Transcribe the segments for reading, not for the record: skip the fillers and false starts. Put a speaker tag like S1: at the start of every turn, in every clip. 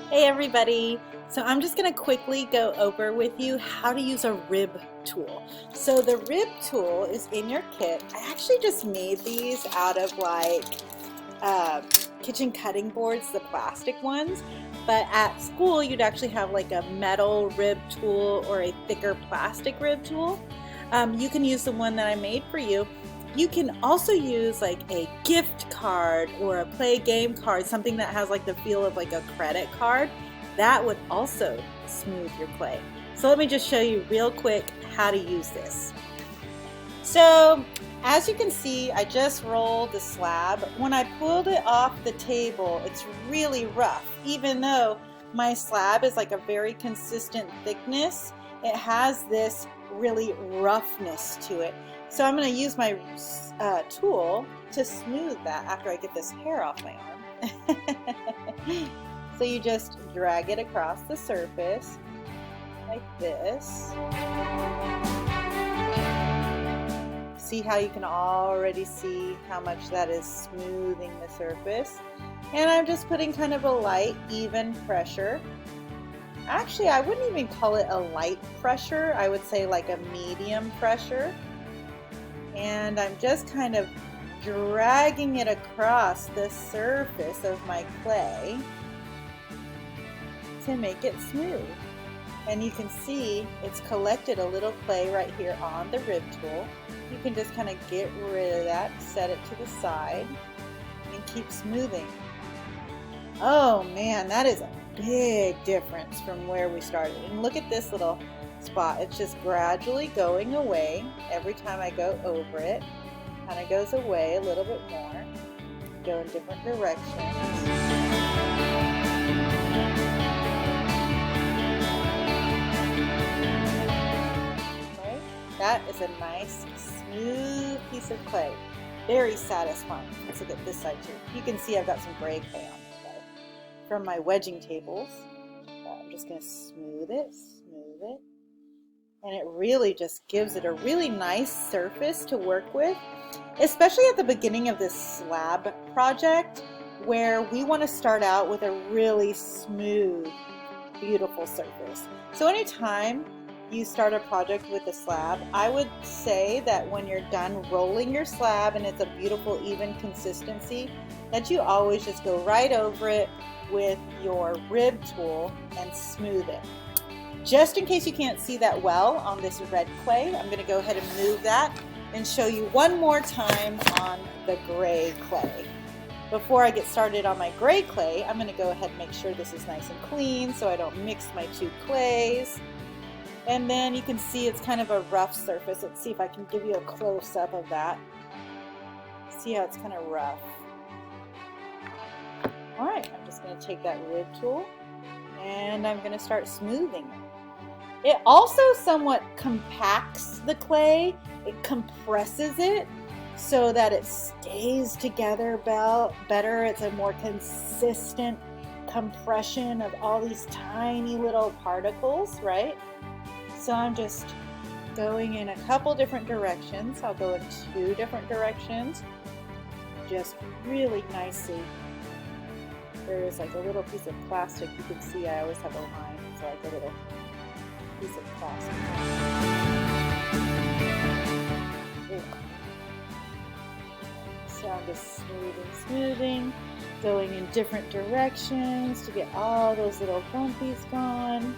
S1: Hey everybody! So I'm just going to quickly go over with you how to use a rib tool. So the rib tool is in your kit. I actually just made these out of uh, kitchen cutting boards, the plastic ones. But at school you'd actually have like a metal rib tool or a thicker plastic rib tool. You can use the one that I made for you. You can also use like a gift card or a play game card, something that has like the feel of like a credit card. That would also smooth your clay. So let me just show you real quick how to use this. So as you can see, I just rolled the slab. When I pulled it off the table, it's really rough. Even though my slab is like a very consistent thickness, it has this really roughness to it. So I'm going to use my tool to smooth that after I get this hair off my arm. So you just drag it across the surface like this. See how you can already see how much that is smoothing the surface. And I'm just putting kind of a light, even pressure. Actually, I wouldn't even call it a light pressure. I would say like a medium pressure. And I'm just kind of dragging it across the surface of my clay to make it smooth. And you can see it's collected a little clay right here on the rib tool. You can just kind of get rid of that, set it to the side, and keep smoothing. Oh man, that is a big difference from where we started. And look at this little spot. It's just gradually going away every time I go over it. Kind of goes away a little bit more. Go in different directions. Okay, that is a nice smooth piece of clay. Very satisfying. Let's look at this side too. You can see I've got some gray clay on it today from my wedging tables. I'm just going to smooth it. And it really just gives it a really nice surface to work with, especially at the beginning of this slab project where we want to start out with a really smooth, beautiful surface. So anytime you start a project with a slab, I would say that when you're done rolling your slab and it's a beautiful, even consistency, that you always just go right over it with your rib tool and smooth it. Just in case you can't see that well on this red clay, I'm going to go ahead and move that and show you one more time on the gray clay. Before I get started on my gray clay, I'm going to go ahead and make sure this is nice and clean so I don't mix my two clays. And then you can see it's kind of a rough surface. Let's see if I can give you a close-up of that. See how it's kind of rough. Alright, I'm just going to take that rib tool and I'm going to start smoothing it. It also somewhat compacts the clay. It compresses it so that it stays together better. It's a more consistent compression of all these tiny little particles, right? So I'm just going in a couple different directions. I'll go in two different directions, just really nicely. There's like a little piece of plastic. You can see I always have a line. It's like a little piece of plastic. So I'm just smoothing, going in different directions to get all those little bumpies gone.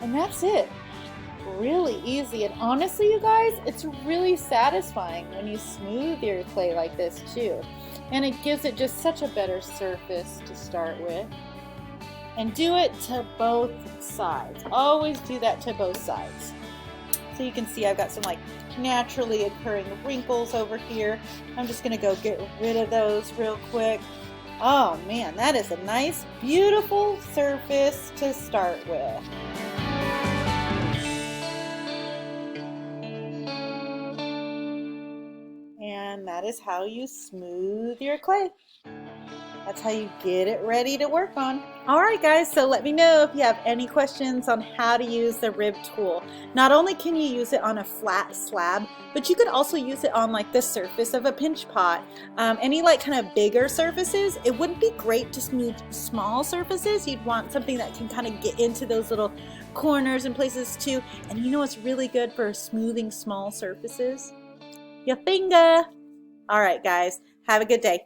S1: And that's it. Really easy. And honestly, you guys, it's really satisfying when you smooth your clay like this too. And it gives it just such a better surface to start with. And do it to both sides. Always do that to both sides. So you can see I've got some like naturally occurring wrinkles over here. I'm just going to go get rid of those real quick. Oh man, that is a nice, beautiful surface to start with. And that is how you smooth your clay. That's how you get it ready to work on. All right, guys, so let me know if you have any questions on how to use the rib tool. Not only can you use it on a flat slab, but you could also use it on like the surface of a pinch pot. Any like kind of bigger surfaces, it wouldn't be great to smooth small surfaces. You'd want something that can kind of get into those little corners and places too. And you know what's really good for smoothing small surfaces? Your finger. All right, guys, have a good day.